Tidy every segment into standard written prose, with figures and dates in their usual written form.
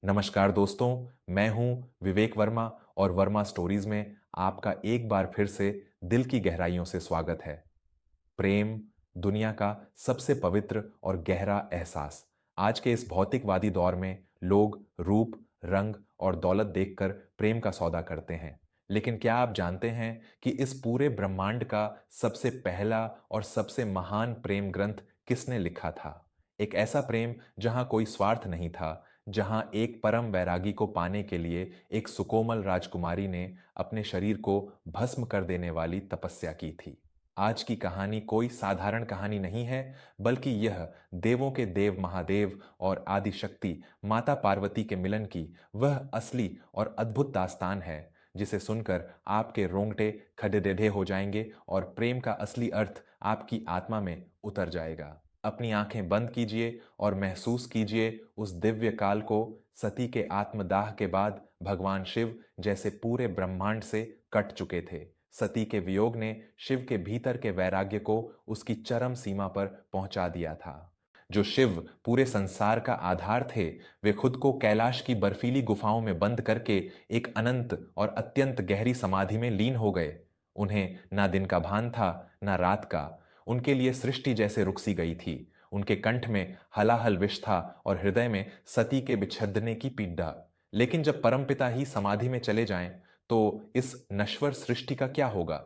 नमस्कार दोस्तों, मैं हूं विवेक वर्मा और वर्मा स्टोरीज में आपका एक बार फिर से दिल की गहराइयों से स्वागत है। प्रेम, दुनिया का सबसे पवित्र और गहरा एहसास। आज के इस भौतिकवादी दौर में लोग रूप, रंग और दौलत देखकर प्रेम का सौदा करते हैं। लेकिन क्या आप जानते हैं कि इस पूरे ब्रह्मांड का सबसे पहला और सबसे महान प्रेम ग्रंथ किसने लिखा था? एक ऐसा प्रेम जहां कोई स्वार्थ नहीं था, जहां एक परम वैरागी को पाने के लिए एक सुकोमल राजकुमारी ने अपने शरीर को भस्म कर देने वाली तपस्या की थी। आज की कहानी कोई साधारण कहानी नहीं है, बल्कि यह देवों के देव महादेव और आदि शक्ति माता पार्वती के मिलन की वह असली और अद्भुत दास्तान है, जिसे सुनकर आपके रोंगटे खड़े हो जाएंगे और प्रेम का असली अर्थ आपकी आत्मा में उतर जाएगा। अपनी आंखें बंद कीजिए और महसूस कीजिए उस दिव्य काल को। सती के आत्मदाह के बाद भगवान शिव जैसे पूरे ब्रह्मांड से कट चुके थे। सती के वियोग ने शिव के भीतर के वैराग्य को उसकी चरम सीमा पर पहुंचा दिया था। जो शिव पूरे संसार का आधार थे, वे खुद को कैलाश की बर्फीली गुफाओं में बंद करके एक अनंत और अत्यंत गहरी समाधि में लीन हो गए। उन्हें ना दिन का भान था, ना रात का। उनके लिए सृष्टि जैसे रुकसी गई थी। उनके कंठ में हलाहल विष था और हृदय में सती के बिच्छेदने की पीड़ा। लेकिन जब परमपिता ही समाधि में चले जाएं, तो इस नश्वर सृष्टि का क्या होगा?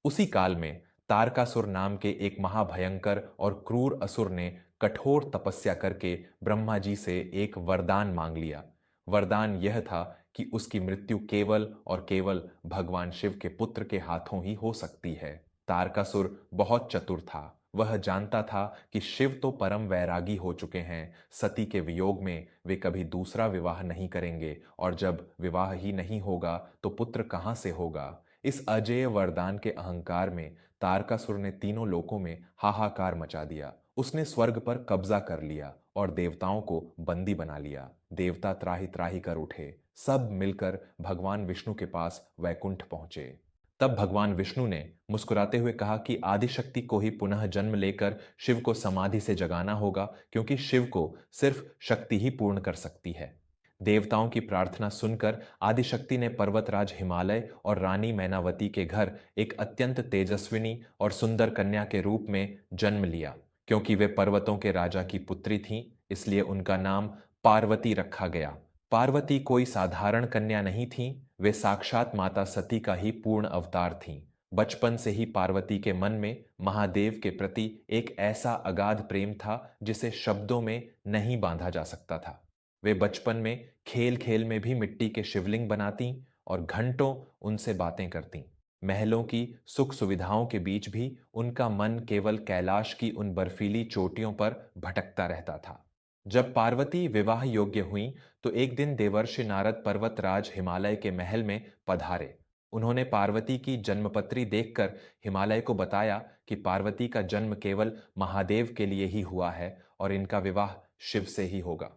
उसी काल में तारकासुर नाम के एक महाभयंकर और क्रूर असुर ने कठोर तपस्या करके ब्रह्मा जी से एक वरदान मांग लिया। वरदान यह था कि उसकी मृत्यु केवल और केवल भगवान शिव के पुत्र के हाथों ही हो सकती है। तारकासुर बहुत चतुर था। वह जानता था कि शिव तो परम वैरागी हो चुके हैं। सती के वियोग में वे कभी दूसरा विवाह नहीं करेंगे, और जब विवाह ही नहीं होगा तो पुत्र कहां से होगा? इस अजेय वरदान के अहंकार में तारकासुर ने तीनों लोकों में हाहाकार मचा दिया। उसने स्वर्ग पर कब्जा कर लिया और देवताओं को बंदी बना लिया। देवता त्राहि त्राहि कर उठे। सब मिलकर भगवान विष्णु के पास वैकुंठ पहुंचे। तब भगवान विष्णु ने मुस्कुराते हुए कहा कि आदिशक्ति को ही पुनः जन्म लेकर शिव को समाधि से जगाना होगा, क्योंकि शिव को सिर्फ शक्ति ही पूर्ण कर सकती है। देवताओं की प्रार्थना सुनकर आदिशक्ति ने पर्वतराज हिमालय और रानी मैनावती के घर एक अत्यंत तेजस्विनी और सुंदर कन्या के रूप में जन्म लिया। क्योंकि वे पर्वतों के राजा की पुत्री थीं, इसलिए उनका नाम पार्वती रखा गया। पार्वती कोई साधारण कन्या नहीं थीं, वे साक्षात माता सती का ही पूर्ण अवतार थीं। बचपन से ही पार्वती के मन में महादेव के प्रति एक ऐसा अगाध प्रेम था जिसे शब्दों में नहीं बांधा जा सकता था। वे बचपन में खेल खेल में भी मिट्टी के शिवलिंग बनाती और घंटों उनसे बातें करती। महलों की सुख सुविधाओं के बीच भी उनका मन केवल कैलाश की उन बर्फीली चोटियों पर भटकता रहता था। जब पार्वती विवाह योग्य हुई, तो एक दिन देवर्षि नारद पर्वतराज हिमालय के महल में पधारे। उन्होंने पार्वती की जन्मपत्री देखकर हिमालय को बताया कि पार्वती का जन्म केवल महादेव के लिए ही हुआ है और इनका विवाह शिव से ही होगा।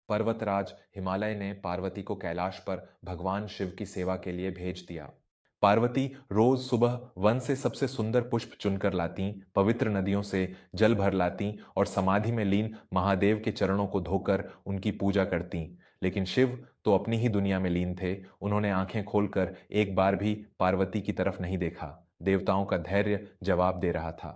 पर्वतराज हिमालय ने पार्वती को कैलाश पर भगवान शिव की सेवा के लिए भेज दिया। पार्वती रोज सुबह वन से सबसे सुंदर पुष्प चुनकर लाती, पवित्र नदियों से जल भर लाती और समाधि में लीन महादेव के चरणों को धोकर उनकी पूजा करती। लेकिन शिव तो अपनी ही दुनिया में लीन थे। उन्होंने आंखें खोलकर एक बार भी पार्वती की तरफ नहीं देखा। देवताओं का धैर्य जवाब दे रहा था।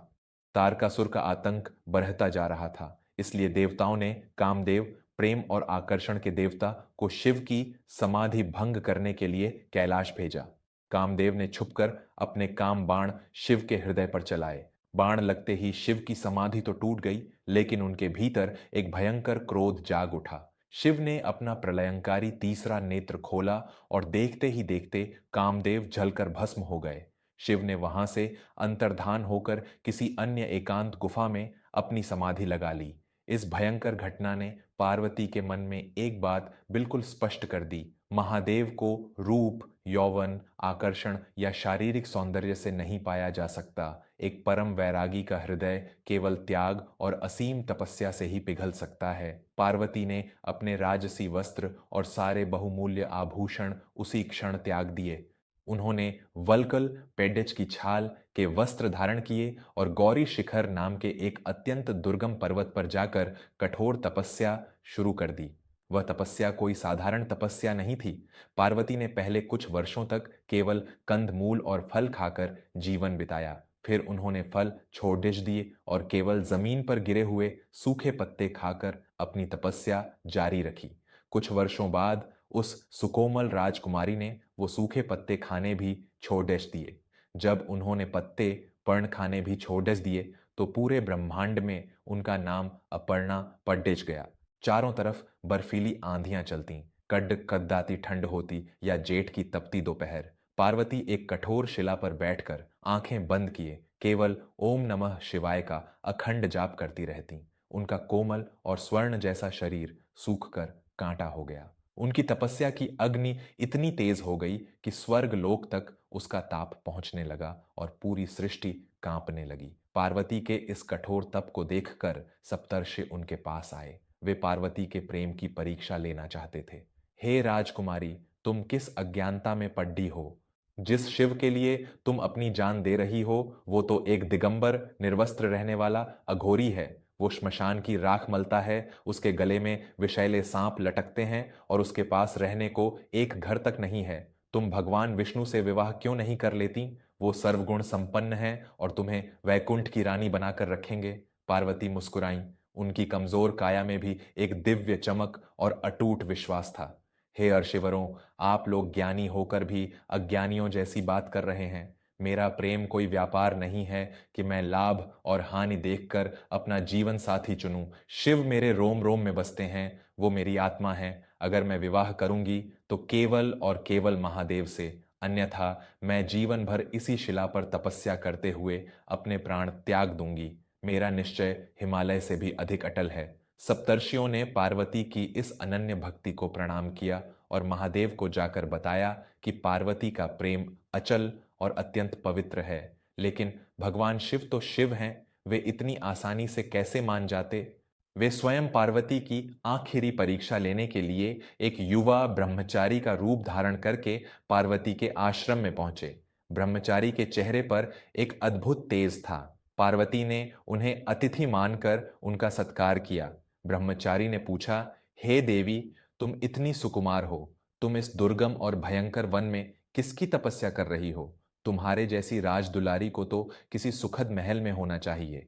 तारकासुर का आतंक बढ़ता जा रहा था। इसलिए देवताओं ने कामदेव, प्रेम और आकर्षण के देवता, को शिव की समाधि भंग करने के लिए कैलाश भेजा। कामदेव ने छुपकर अपने काम बाण शिव के हृदय पर चलाए। बाण लगते ही शिव की समाधि तो टूट गई, लेकिन उनके भीतर एक भयंकर क्रोध जाग उठा। शिव ने अपना प्रलयंकारी तीसरा नेत्र खोला और देखते ही देखते कामदेव जलकर भस्म हो गए। शिव ने वहां से अंतर्धान होकर किसी अन्य एकांत गुफा में अपनी समाधि लगा ली। इस भयंकर घटना ने पार्वती के मन में एक बात बिल्कुल स्पष्ट कर दी: महादेव को रूप, यौवन, आकर्षण या शारीरिक सौंदर्य से नहीं पाया जा सकता। एक परम वैरागी का हृदय केवल त्याग और असीम तपस्या से ही पिघल सकता है। पार्वती ने अपने राजसी वस्त्र और सारे बहुमूल्य आभूषण उसी क्षण त्याग दिए। उन्होंने वल्कल पेड्डेच की छाल के वस्त्र धारण किए और गौरी शिखर नाम के एक अत्यंत दुर्गम पर्वत पर जाकर कठोर तपस्या शुरू कर दी। वह तपस्या कोई साधारण तपस्या नहीं थी। पार्वती ने पहले कुछ वर्षों तक केवल कंदमूल और फल खाकर जीवन बिताया। फिर उन्होंने फल छोड़ दिए और केवल जमीन पर गिरे हुए सूखे पत्ते खाकर अपनी तपस्या जारी रखी। कुछ वर्षों बाद उस सुकोमल राजकुमारी ने वो सूखे पत्ते खाने भी छोड़ दिए। जब उन्होंने पत्ते पर्ण खाने भी छोड़ दिए तो पूरे ब्रह्मांड में उनका नाम अपर्णा पड्डेज गया। चारों तरफ बर्फीली आंधियां चलती, कड कद्दाती ठंड होती या जेठ की तपती दोपहर। पार्वती एक कठोर शिला पर बैठकर आंखें बंद किए केवल ओम नमः शिवाय का अखंड जाप करती रहती। उनका कोमल और स्वर्ण जैसा शरीर सूखकर कांटा हो गया। उनकी तपस्या की अग्नि इतनी तेज हो गई कि स्वर्ग लोक तक उसका ताप पहुंचने लगा और पूरी सृष्टि कांपने लगी। पार्वती के इस कठोर तप को देखकर सप्तर्षि उनके पास आए। वे पार्वती के प्रेम की परीक्षा लेना चाहते थे। हे राजकुमारी, तुम किस अज्ञानता में पड्डी हो? जिस शिव के लिए तुम अपनी जान दे रही हो वो तो एक दिगंबर निर्वस्त्र रहने वाला अघोरी है। वो श्मशान की राख मलता है, उसके गले में विषैले सांप लटकते हैं और उसके पास रहने को एक घर तक नहीं है। तुम भगवान विष्णु से विवाह क्यों नहीं कर लेती? वो सर्वगुण संपन्न है और तुम्हें वैकुंठ की रानी बनाकर रखेंगे। पार्वती मुस्कुराई। उनकी कमजोर काया में भी एक दिव्य चमक और अटूट विश्वास था। हे अर्षिवरों, आप लोग ज्ञानी होकर भी अज्ञानियों जैसी बात कर रहे हैं। मेरा प्रेम कोई व्यापार नहीं है कि मैं लाभ और हानि देखकर अपना जीवन साथी चुनूं। शिव मेरे रोम रोम में बसते हैं, वो मेरी आत्मा है। अगर मैं विवाह करूंगी तो केवल और केवल महादेव से, अन्यथा मैं जीवन भर इसी शिला पर तपस्या करते हुए अपने प्राण त्याग दूंगी। मेरा निश्चय हिमालय से भी अधिक अटल है। सप्तर्षियों ने पार्वती की इस अनन्य भक्ति को प्रणाम किया और महादेव को जाकर बताया कि पार्वती का प्रेम अचल और अत्यंत पवित्र है। लेकिन भगवान शिव तो शिव हैं, वे इतनी आसानी से कैसे मान जाते? वे स्वयं पार्वती की आखिरी परीक्षा लेने के लिए एक युवा ब्रह्मचारी का रूप धारण करके पार्वती के आश्रम में पहुंचे। ब्रह्मचारी के चेहरे पर एक अद्भुत तेज था। पार्वती ने उन्हें अतिथि मानकर उनका सत्कार किया। ब्रह्मचारी ने पूछा, हे देवी, तुम इतनी सुकुमार हो, तुम इस दुर्गम और भयंकर वन में किसकी तपस्या कर रही हो? तुम्हारे जैसी राजदुलारी को तो किसी सुखद महल में होना चाहिए।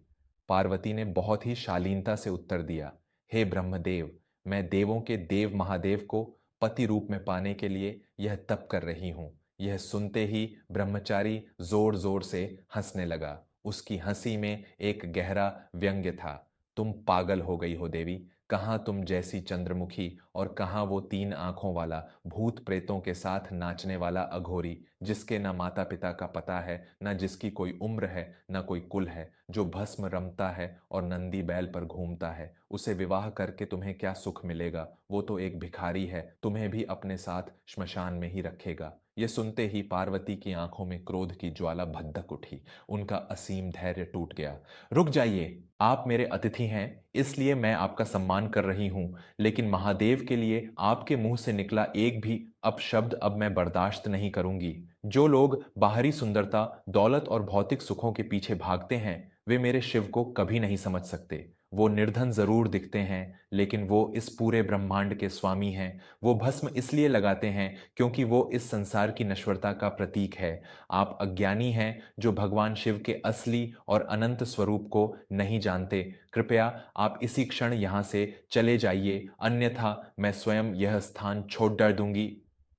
पार्वती ने बहुत ही शालीनता से उत्तर दिया, हे ब्रह्मदेव, मैं देवों के देव महादेव को पति रूप में पाने के लिए यह तप कर रही हूं। यह सुनते ही ब्रह्मचारी जोर जोर से हंसने लगा। उसकी हंसी में एक गहरा व्यंग्य था। तुम पागल हो गई हो देवी। कहाँ तुम जैसी चंद्रमुखी और कहाँ वो तीन आंखों वाला भूत प्रेतों के साथ नाचने वाला अघोरी, जिसके न माता पिता का पता है, न जिसकी कोई उम्र है, न कोई कुल है, जो भस्म रमता है और नंदी बैल पर घूमता है। उसे विवाह करके तुम्हें क्या सुख मिलेगा? वो तो एक भिखारी है, तुम्हें भी अपने साथ श्मशान में ही रखेगा। ये सुनते ही पार्वती की आंखों में क्रोध की ज्वाला भद्दक उठी। उनका असीम धैर्य टूट गया। रुक जाइए, आप मेरे अतिथि हैं, इसलिए मैं आपका सम्मान कर रही हूं, लेकिन महादेव के लिए आपके मुंह से निकला एक भी अपशब्द अब मैं बर्दाश्त नहीं करूंगी। जो लोग बाहरी सुंदरता, दौलत और भौतिक सुखों के पीछे भागते हैं, वे मेरे शिव को कभी नहीं समझ सकते। वो निर्धन जरूर दिखते हैं, लेकिन वो इस पूरे ब्रह्मांड के स्वामी हैं। वो भस्म इसलिए लगाते हैं क्योंकि वो इस संसार की नश्वरता का प्रतीक है। आप अज्ञानी हैं जो भगवान शिव के असली और अनंत स्वरूप को नहीं जानते। कृपया आप इसी क्षण यहाँ से चले जाइए, अन्यथा मैं स्वयं यह स्थान छोड़ डाल दूंगी।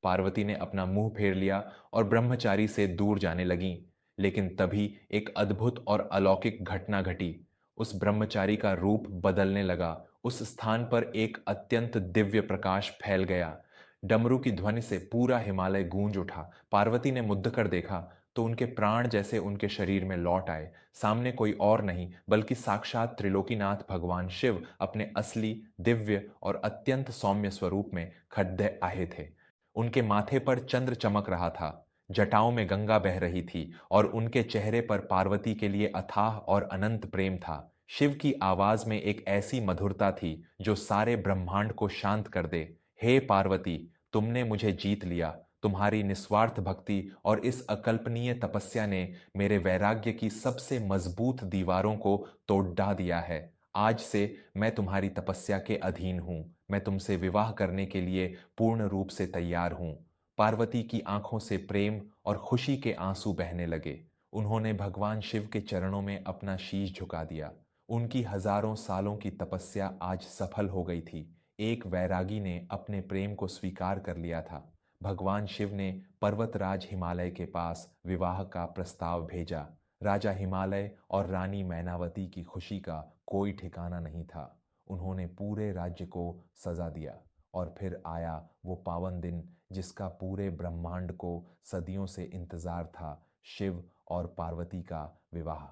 पार्वती ने अपना मुंह फेर लिया और ब्रह्मचारी से दूर जाने लगी। लेकिन तभी एक अद्भुत और अलौकिक घटना घटी। उस ब्रह्मचारी का रूप बदलने लगा। उस स्थान पर एक अत्यंत दिव्य प्रकाश फैल गया। डमरू की ध्वनि से पूरा हिमालय गूंज उठा। पार्वती ने मुद्द कर देखा तो उनके प्राण जैसे उनके शरीर में लौट आए। सामने कोई और नहीं बल्कि साक्षात त्रिलोकीनाथ भगवान शिव अपने असली, दिव्य और अत्यंत सौम्य स्वरूप में खड़े आए थे। उनके माथे पर चंद्र चमक रहा था, जटाओं में गंगा बह रही थी और उनके चेहरे पर पार्वती के लिए अथाह और अनंत प्रेम था। शिव की आवाज में एक ऐसी मधुरता थी जो सारे ब्रह्मांड को शांत कर दे। हे पार्वती, तुमने मुझे जीत लिया। तुम्हारी निस्वार्थ भक्ति और इस अकल्पनीय तपस्या ने मेरे वैराग्य की सबसे मजबूत दीवारों को तोड़ ढा दिया है। आज से मैं तुम्हारी तपस्या के अधीन हूं। मैं तुमसे विवाह करने के लिए पूर्ण रूप से तैयार हूं। पार्वती की आंखों से प्रेम और खुशी के आंसू बहने लगे। उन्होंने भगवान शिव के चरणों में अपना शीश झुका दिया। उनकी हजारों सालों की तपस्या आज सफल हो गई थी। एक वैरागी ने अपने प्रेम को स्वीकार कर लिया था। भगवान शिव ने पर्वतराज हिमालय के पास विवाह का प्रस्ताव भेजा। राजा हिमालय और रानी मैनावती की खुशी का कोई ठिकाना नहीं था। उन्होंने पूरे राज्य को सजा दिया। और फिर आया वो पावन दिन जिसका पूरे ब्रह्मांड को सदियों से इंतजार था, शिव और पार्वती का विवाह।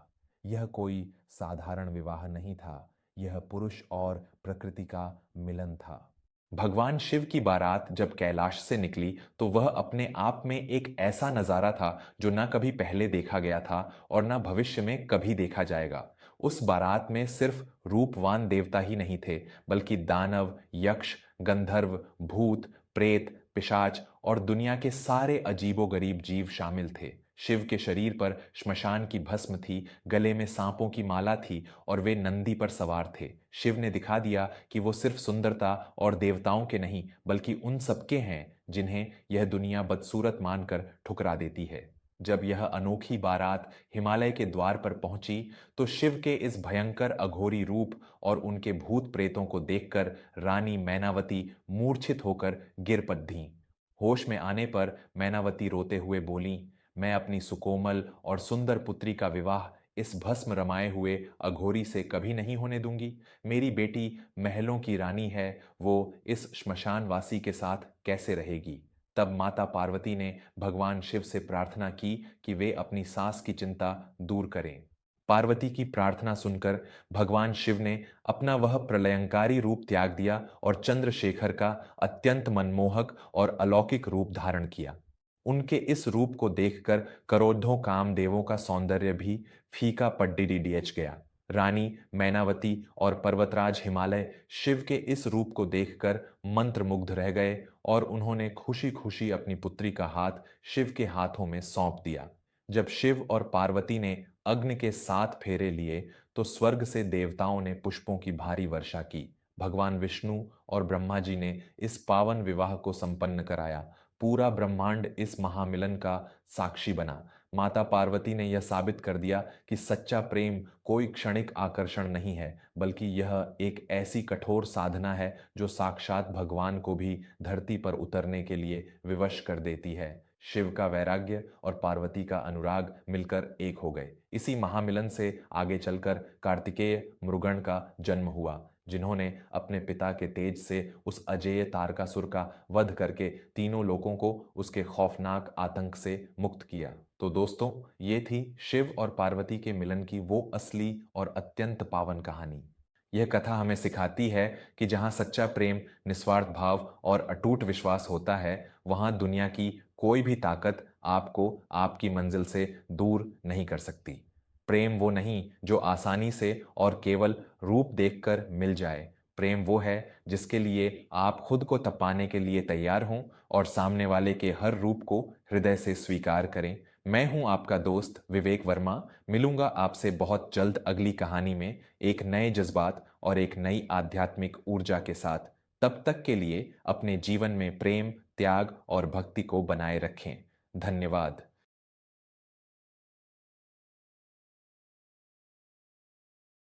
यह कोई साधारण विवाह नहीं था, यह पुरुष और प्रकृति का मिलन था। भगवान शिव की बारात जब कैलाश से निकली तो वह अपने आप में एक ऐसा नजारा था जो ना कभी पहले देखा गया था और ना भविष्य में कभी देखा जाएगा। उस बारात में सिर्फ रूपवान देवता ही नहीं थे, बल्कि दानव, यक्ष, गंधर्व, भूत, प्रेत, पिशाच और दुनिया के सारे अजीबोगरीब जीव शामिल थे। शिव के शरीर पर श्मशान की भस्म थी, गले में सांपों की माला थी और वे नंदी पर सवार थे। शिव ने दिखा दिया कि वो सिर्फ सुंदरता और देवताओं के नहीं, बल्कि उन सबके हैं जिन्हें यह दुनिया बदसूरत मानकर ठुकरा देती है। जब यह अनोखी बारात हिमालय के द्वार पर पहुंची तो शिव के इस भयंकर अघोरी रूप और उनके भूत प्रेतों को देखकर रानी मैनावती मूर्छित होकर गिर पड़ी। होश में आने पर मैनावती रोते हुए बोली, मैं अपनी सुकोमल और सुंदर पुत्री का विवाह इस भस्म रमाए हुए अघोरी से कभी नहीं होने दूंगी। मेरी बेटी महलों की रानी है, वो इस श्मशानवासी के साथ कैसे रहेगी। तब माता पार्वती ने भगवान शिव से प्रार्थना की कि वे अपनी सास की चिंता दूर करें। पार्वती की प्रार्थना सुनकर भगवान शिव ने अपना वह प्रलयंकारी रूप त्याग दिया और चंद्रशेखर का अत्यंत मनमोहक और अलौकिक रूप धारण किया। उनके इस रूप को देखकर करोड़ों कामदेवों का सौंदर्य भी फीका पड्डीडीएच गया। रानी मैनावती और पर्वतराज हिमालय शिव के इस रूप को देखकर मंत्रमुग्ध रह गए और उन्होंने खुशी खुशी अपनी पुत्री का हाथ शिव के हाथों में सौंप दिया। जब शिव और पार्वती ने अग्नि के 7 फेरे लिए तो स्वर्ग से देवताओं ने पुष्पों की भारी वर्षा की। भगवान विष्णु और ब्रह्मा जी ने इस पावन विवाह को संपन्न कराया। पूरा ब्रह्मांड इस महामिलन का साक्षी बना। माता पार्वती ने यह साबित कर दिया कि सच्चा प्रेम कोई क्षणिक आकर्षण नहीं है, बल्कि यह एक ऐसी कठोर साधना है जो साक्षात भगवान को भी धरती पर उतरने के लिए विवश कर देती है। शिव का वैराग्य और पार्वती का अनुराग मिलकर एक हो गए। इसी महामिलन से आगे चलकर कार्तिकेय मृगण का जन्म हुआ, जिन्होंने अपने पिता के तेज से उस अजेय तारकासुर का वध करके तीनों लोगों को उसके खौफनाक आतंक से मुक्त किया। तो दोस्तों, ये थी शिव और पार्वती के मिलन की वो असली और अत्यंत पावन कहानी। यह कथा हमें सिखाती है कि जहाँ सच्चा प्रेम, निस्वार्थ भाव और अटूट विश्वास होता है, वहाँ दुनिया की कोई भी ताकत आपको आपकी मंजिल से दूर नहीं कर सकती। प्रेम वो नहीं जो आसानी से और केवल रूप देखकर मिल जाए। प्रेम वो है जिसके लिए आप खुद को तपाने के लिए तैयार हों और सामने वाले के हर रूप को हृदय से स्वीकार करें। मैं हूं आपका दोस्त विवेक वर्मा। मिलूंगा आपसे बहुत जल्द अगली कहानी में एक नए जज्बात और एक नई आध्यात्मिक ऊर्जा के साथ। तब तक के लिए अपने जीवन में प्रेम, त्याग और भक्ति को बनाए रखें। धन्यवाद।